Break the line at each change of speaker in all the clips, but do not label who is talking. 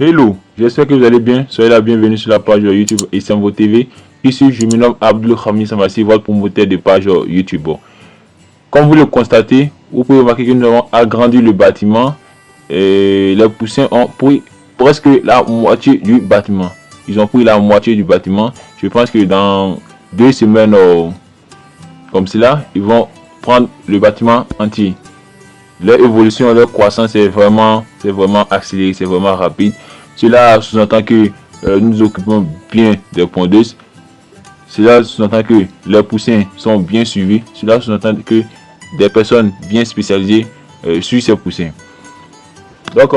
Hello, j'espère que vous allez bien. Soyez la bienvenue sur la page YouTube Istanbul TV. Ici, je me nomme Abdul Khamis Samassi, votre promoteur de page YouTube. Comme vous le constatez, vous pouvez remarquer que nous avons agrandi le bâtiment et les poussins ont pris presque la moitié du bâtiment. Ils ont pris la moitié du bâtiment. Je pense que dans 2 semaines comme cela, ils vont prendre le bâtiment entier. Leur évolution, leur croissance est vraiment accélérée, c'est vraiment rapide. Cela sous-entend que nous nous occupons bien des pondeuses. Cela sous-entend que les poussins sont bien suivis. Cela sous-entend que des personnes bien spécialisées suivent ces poussins. Donc,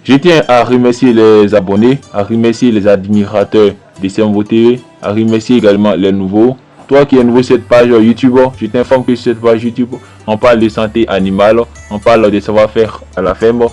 je tiens à remercier les abonnés, à remercier les admirateurs de Istanbul TV, à remercier également les nouveaux. Toi qui es nouveau sur cette page YouTube, je t'informe que sur cette page YouTube, on parle de santé animale, on parle de savoir-faire à la ferme,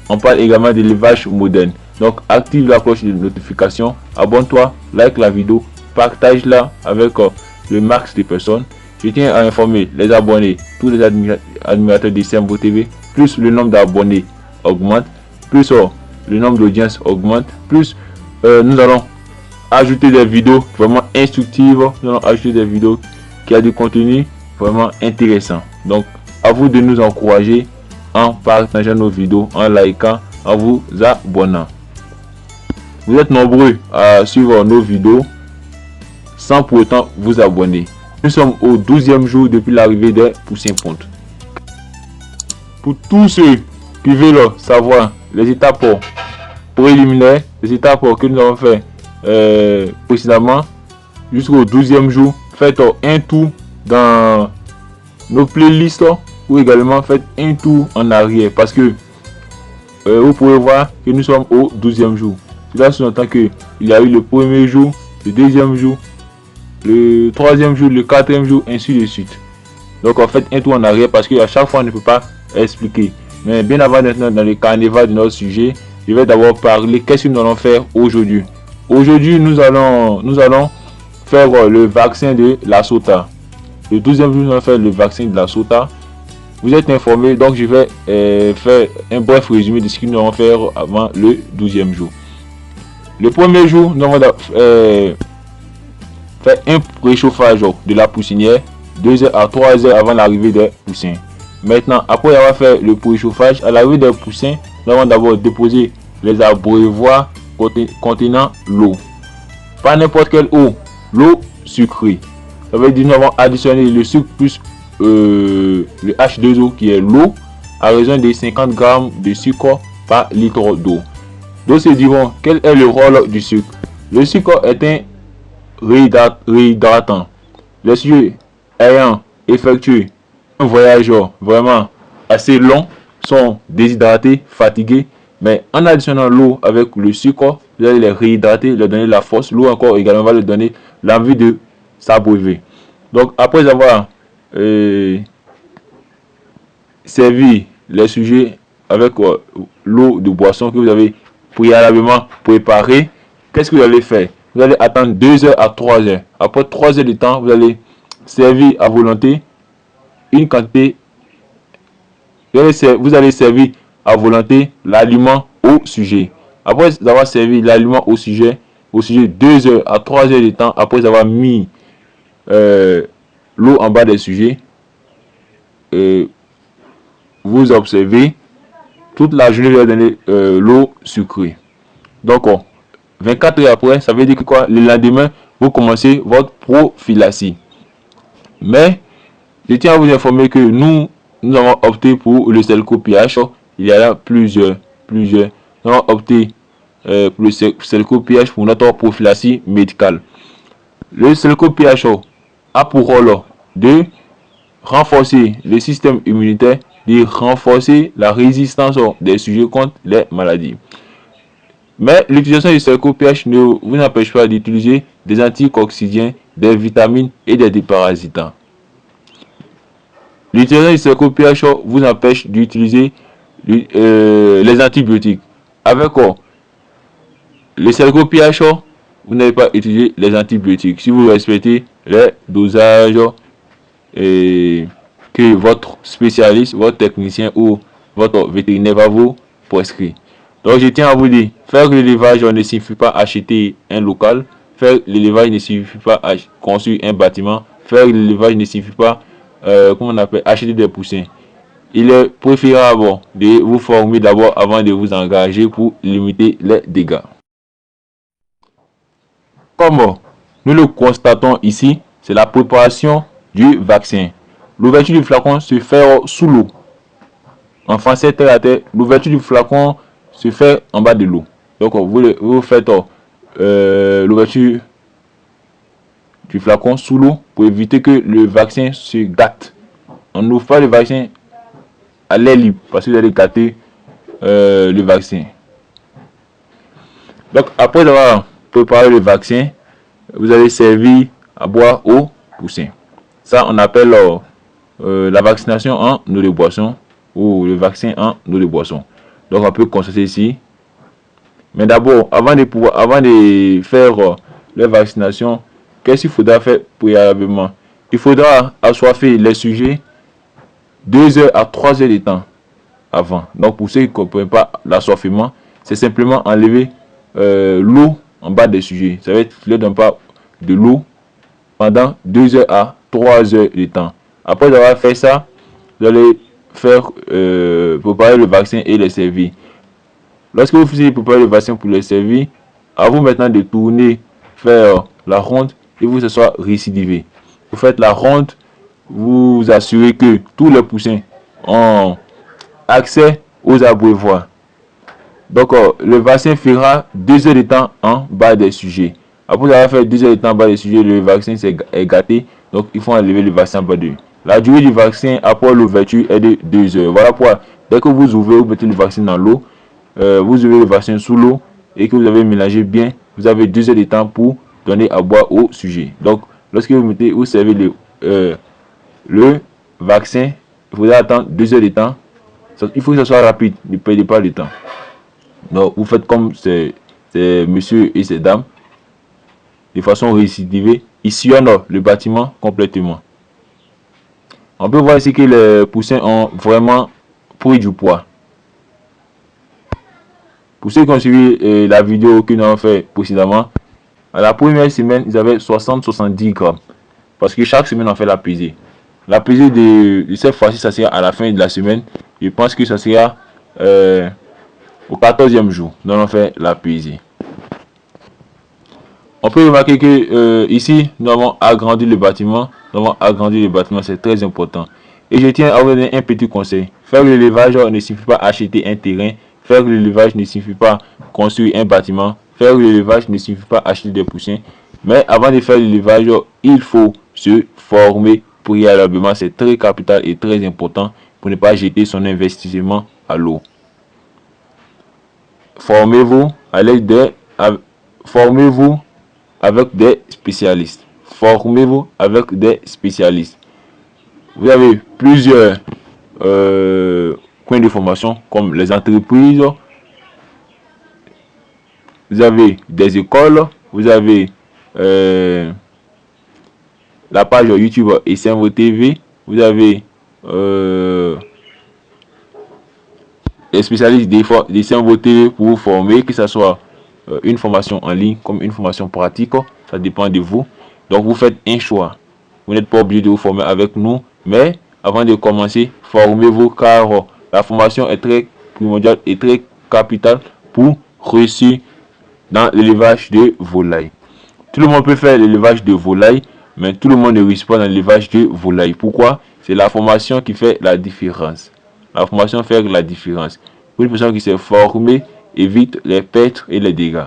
on parle également d'élevage moderne. Donc active la cloche de notification, abonne-toi, like la vidéo, partage-la avec le max de personnes. Je tiens à informer les abonnés, tous les admirateurs de Istanbul TV, plus le nombre d'abonnés augmente, plus le nombre d'audience augmente, plus nous allons ajouter des vidéos vraiment instructives, nous allons ajouter des vidéos qui a du contenu vraiment intéressant. Donc à vous de nous encourager en partageant nos vidéos, en likant, en vous abonnant. Vous êtes nombreux à suivre nos vidéos sans pour autant vous abonner. Nous sommes au 12e jour depuis l'arrivée des poussins pontes. Pour tous ceux qui veulent savoir les étapes préliminaires, les étapes que nous avons fait précédemment jusqu'au 12e jour, faites un tour dans nos playlists ou également faites un tour en arrière parce que vous pouvez voir que nous sommes au 12e jour. Cela sous-entend que il y a eu le premier jour, le deuxième jour, le troisième jour, le quatrième jour, ainsi de suite. Donc en fait un tour en arrière parce qu'à chaque fois on ne peut pas expliquer. Mais bien avant d'être dans le carnaval de notre sujet, je vais d'abord parler qu'est-ce que nous allons faire aujourd'hui. Aujourd'hui nous allons faire le vaccin de la sota. Le 12e jour nous allons faire le vaccin de la sota. Vous êtes informés, donc je vais faire un bref résumé de ce que nous allons faire avant le 12e jour. Le premier jour, nous allons faire un préchauffage de la poussinière 2 heures à 3 heures avant l'arrivée des poussins. Maintenant, après avoir fait le préchauffage, à l'arrivée des poussins, nous allons d'abord déposer les abreuvoirs contenant l'eau. Pas n'importe quelle eau, l'eau sucrée. Ça veut dire que nous allons additionner le sucre plus le H2O qui est l'eau à raison de 50 g de sucre par litre d'eau. Donc se diront quel est le rôle du sucre. Le sucre est un réhydratant. Les sujets ayant effectué un voyage vraiment assez long sont déshydratés, fatigués, mais en additionnant l'eau avec le sucre, vous allez les réhydrater, leur donner la force. L'eau encore également va leur donner l'envie de s'abreuver. Donc après avoir servi les sujets avec l'eau de boisson que vous avez préalablement préparée, qu'est-ce que vous allez faire? Vous allez attendre 2 heures à 3 heures. Après 3 heures de temps, vous allez servir à volonté une quantité. Vous allez servir à volonté l'aliment au sujet. Après avoir servi l'aliment au sujet 2 heures à 3 heures de temps, après avoir mis l'eau en bas des sujets, vous observez toute la journée vous allez donner l'eau sucrée. Donc 24 heures après, ça veut dire que quoi? Le lendemain, vous commencez votre prophylaxie. Mais je tiens à vous informer que nous avons opté pour le Selco pH. Il y a là plusieurs. Nous avons opté pour le Selco pH pour notre prophylaxie médicale. Le Selco pH a pour rôle de renforcer le système immunitaire, de renforcer la résistance des sujets contre les maladies. Mais l'utilisation du Selco pH ne vous empêche pas d'utiliser des anticoccidiens, des vitamines et des déparasitants. L'utilisation du Selco pH vous empêche d'utiliser les antibiotiques. Avec le Selco pH, vous n'avez pas utilisé les antibiotiques si vous respectez les dosages que votre spécialiste, votre technicien ou votre vétérinaire va vous prescrire. Donc je tiens à vous dire, faire l'élevage ne signifie pas acheter un local. Faire l'élevage ne signifie pas construire un bâtiment. Faire l'élevage ne signifie pas, comment on appelle, acheter des poussins. Il est préférable de vous former d'abord avant de vous engager pour limiter les dégâts. Comme nous le constatons ici, c'est la préparation du vaccin. L'ouverture du flacon se fait sous l'eau. En français, terre à terre, l'ouverture du flacon se fait en bas de l'eau. Donc, vous faites l'ouverture du flacon sous l'eau pour éviter que le vaccin se gâte. On n'ouvre pas le vaccin à l'air libre parce que vous allez gâter le vaccin. Donc, après avoir préparé le vaccin, vous allez servir à boire au poussin. Ça, on appelle la vaccination en eau de boisson ou le vaccin en eau de boisson. Donc, on peut constater ici. Mais d'abord, avant de faire la vaccination, qu'est-ce qu'il faudra faire préalablement? Il faudra assoiffer les sujets 2 heures à 3 heures de temps avant. Donc, pour ceux qui ne comprennent pas l'assoiffement, c'est simplement enlever l'eau en bas des sujets. Ça va être leur donne pas de l'eau pendant 2 heures à 3 heures de temps. Après avoir fait ça, vous allez faire préparer le vaccin et le servir. Lorsque vous finissez de préparer le vaccin pour le servir, à vous maintenant de tourner, faire la ronde et vous ce soit récidivé. Vous faites la ronde, vous assurez que tous les poussins ont accès aux abreuvoirs. Donc, le vaccin fera 2 heures de temps en bas des sujets. Après avoir fait 2 heures de temps en bas des sujets, le vaccin est gâté. Donc, il faut enlever le vaccin en bas de lui. La durée du vaccin après l'ouverture est de 2 heures. Voilà pourquoi, dès que vous ouvrez, vous mettez le vaccin dans l'eau. Vous ouvrez le vaccin sous l'eau et que vous avez mélangé bien. Vous avez 2 heures de temps pour donner à boire au sujet. Donc, lorsque vous servez le vaccin, il faudra attendre 2 heures de temps. Il faut que ce soit rapide. Ne perdez pas de temps. Donc, vous faites comme ces messieurs et ces dames, de façon récidivée. Ils sillonnent le bâtiment complètement. On peut voir ici que les poussins ont vraiment pris du poids. Pour ceux qui ont suivi la vidéo que nous avons fait précédemment, à la première semaine, ils avaient 60-70 grammes. Parce que chaque semaine, on fait la pesée. La pesée de cette fois-ci, ça sera à la fin de la semaine. Je pense que ça sera au 14e jour. Donc, on fait la pesée. On peut remarquer que ici, nous avons agrandi le bâtiment. Nous avons agrandi le bâtiment, c'est très important. Et je tiens à vous donner un petit conseil. Faire l'élevage ne signifie pas acheter un terrain. Faire l'élevage ne signifie pas construire un bâtiment. Faire l'élevage ne signifie pas acheter des poussins. Mais avant de faire l'élevage, il faut se former préalablement. C'est très capital et très important pour ne pas jeter son investissement à l'eau. Formez-vous à l'aide de... Formez-vous avec des spécialistes. Formez-vous avec des spécialistes. Vous avez plusieurs coins de formation comme les entreprises. Vous avez des écoles. Vous avez la page YouTube ICMVO TV. Vous avez les spécialistes d'ICMVO TV pour vous former, que ce soit une formation en ligne comme une formation pratique. Ça dépend de vous. Donc vous faites un choix. Vous n'êtes pas obligé de vous former avec nous, mais avant de commencer, formez-vous car la formation est très primordiale et très capitale pour réussir dans l'élevage de volailles. Tout le monde peut faire l'élevage de volailles, mais tout le monde ne réussit pas dans l'élevage de volailles. Pourquoi? C'est la formation qui fait la différence. La formation fait la différence. Pour une personne qui s'est formée, évite les pertes et les dégâts.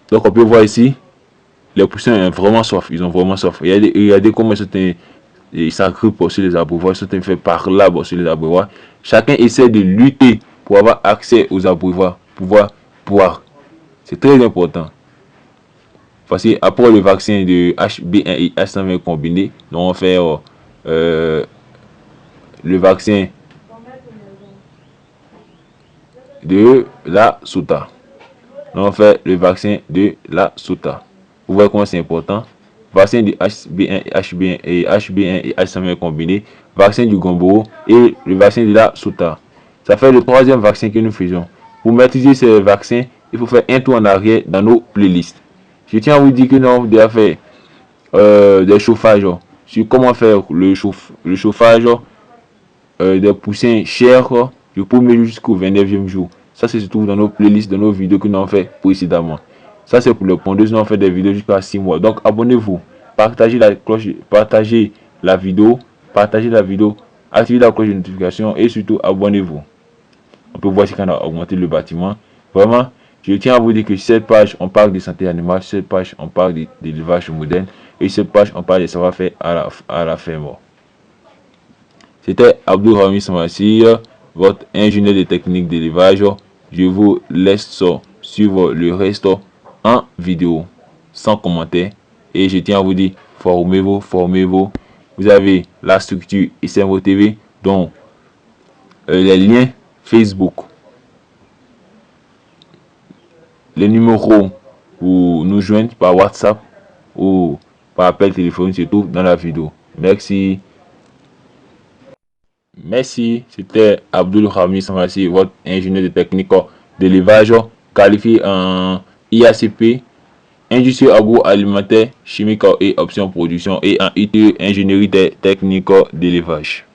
Donc on peut voir ici, les poussins ont vraiment soif. Ils ont vraiment soif. Regardez comment ils s'agrippent sur les abreuvoirs. Ils sont fait par là sur les abreuvoirs. Chacun essaie de lutter pour avoir accès aux abreuvoirs, pouvoir boire. C'est très important. Parce que après le vaccin de HB1 et H120 combiné, nous on fait le vaccin de la Sota. Nous on fait le vaccin de la Sota. Vous voyez comment c'est important. Vaccin de HB1 et H120 combiné, vaccin du Gombo et le vaccin de la Sota. Ça fait le troisième vaccin que nous faisons. Pour maîtriser ces vaccins, il faut faire un tour en arrière dans nos playlists. Je tiens à vous dire que nous avons déjà fait des chauffages sur comment faire le chauffage des poussins chers du 1er jour jusqu'au 29e jour. Ça, c'est surtout dans nos playlists, dans nos vidéos que nous avons fait précédemment. Ça, c'est pour les pondeuses. Nous avons fait des vidéos jusqu'à 6 mois. Donc, abonnez-vous, partagez la cloche, partagez la vidéo, activez la cloche de notification et surtout abonnez-vous. On peut voir si on a augmenté le bâtiment. Vraiment, je tiens à vous dire que sur cette page, on parle de santé animale, sur cette page, on parle d'élevage moderne et sur cette page, on parle de savoir-faire à la ferme. C'était Abdul Hamid Samassi, votre ingénieur de technique d'élevage. Je vous laisse suivre le reste en vidéo, sans commentaire. Et je tiens à vous dire, formez-vous, formez-vous. Vous avez la structure ICMO TV, dont les liens Facebook, les numéros pour nous joindre par WhatsApp ou par appel téléphonique, c'est tout dans la vidéo. Merci. Merci, c'était Abdul Hamid Samassi, votre ingénieur de technique d'élevage qualifié en IACP, industrie agroalimentaire, chimique et option production et en ITE, ingénierie des techniques d'élevage.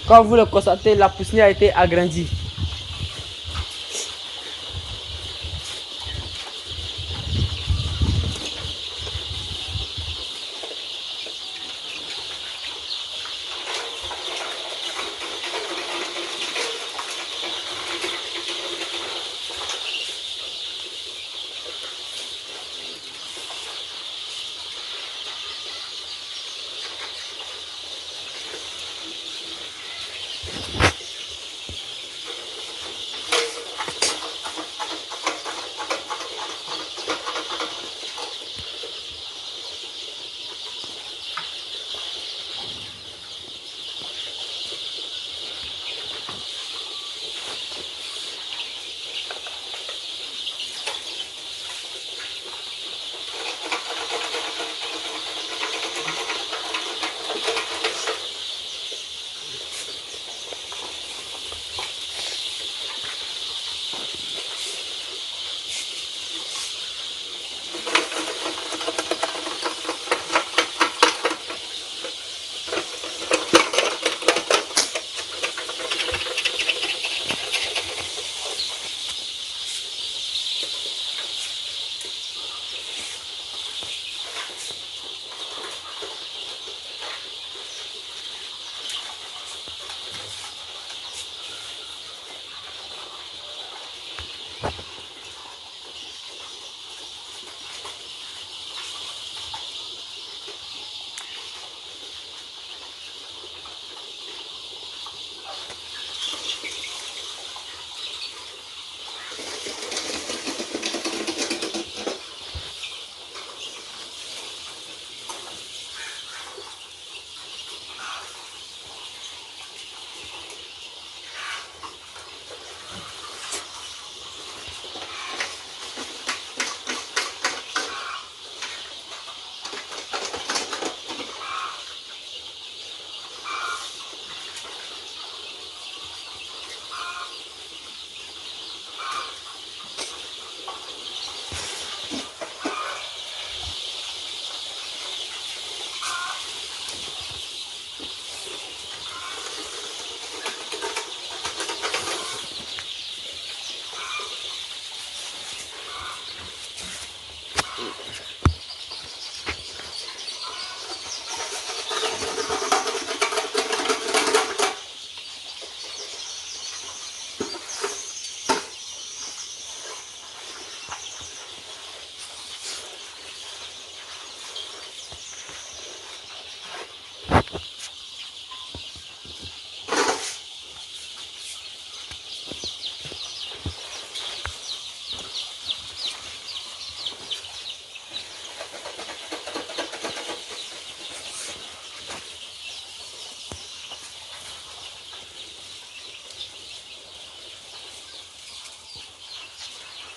Comme vous le constatez, la poussinière a été agrandie.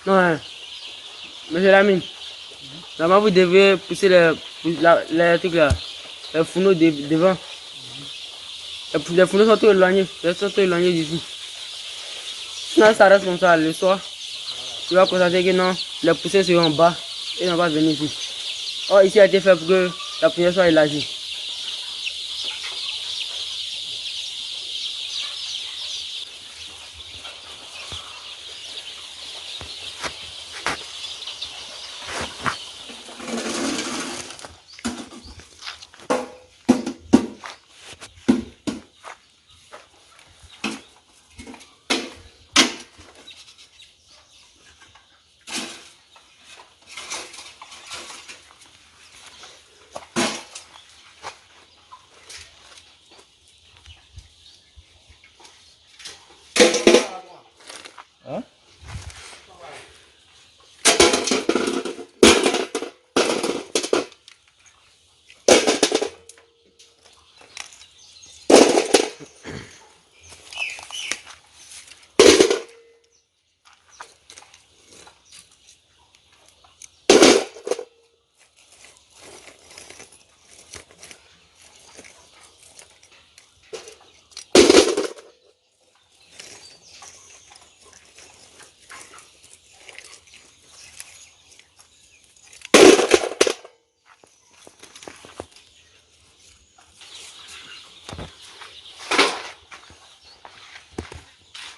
Non, hein. Monsieur Lamine, normalement vous devez pousser les trucs là, les fourneaux devant. Les fourneaux sont trop éloignés, ils sont trop éloignés d'ici. Sinon ça reste comme ça le soir. Tu vas constater que non, les poussières seront en bas et on va venir ici. Oh, ici a été fait pour que la poussière soit élargie.
Hein?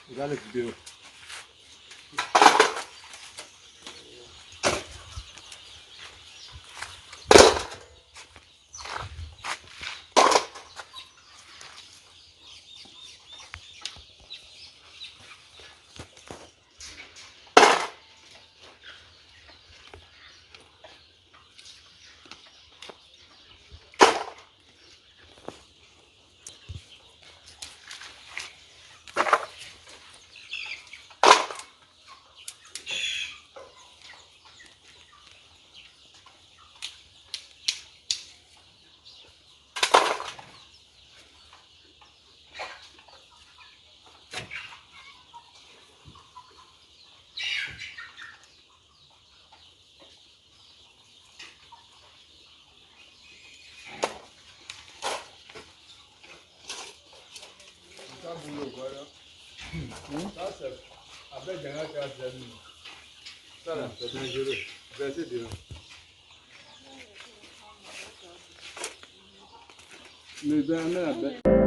Regarde la vidéo. Ça, c'est avec des gens qui ont des amis. Ça, là, c'est dangereux. Versez dedans. Le dernier,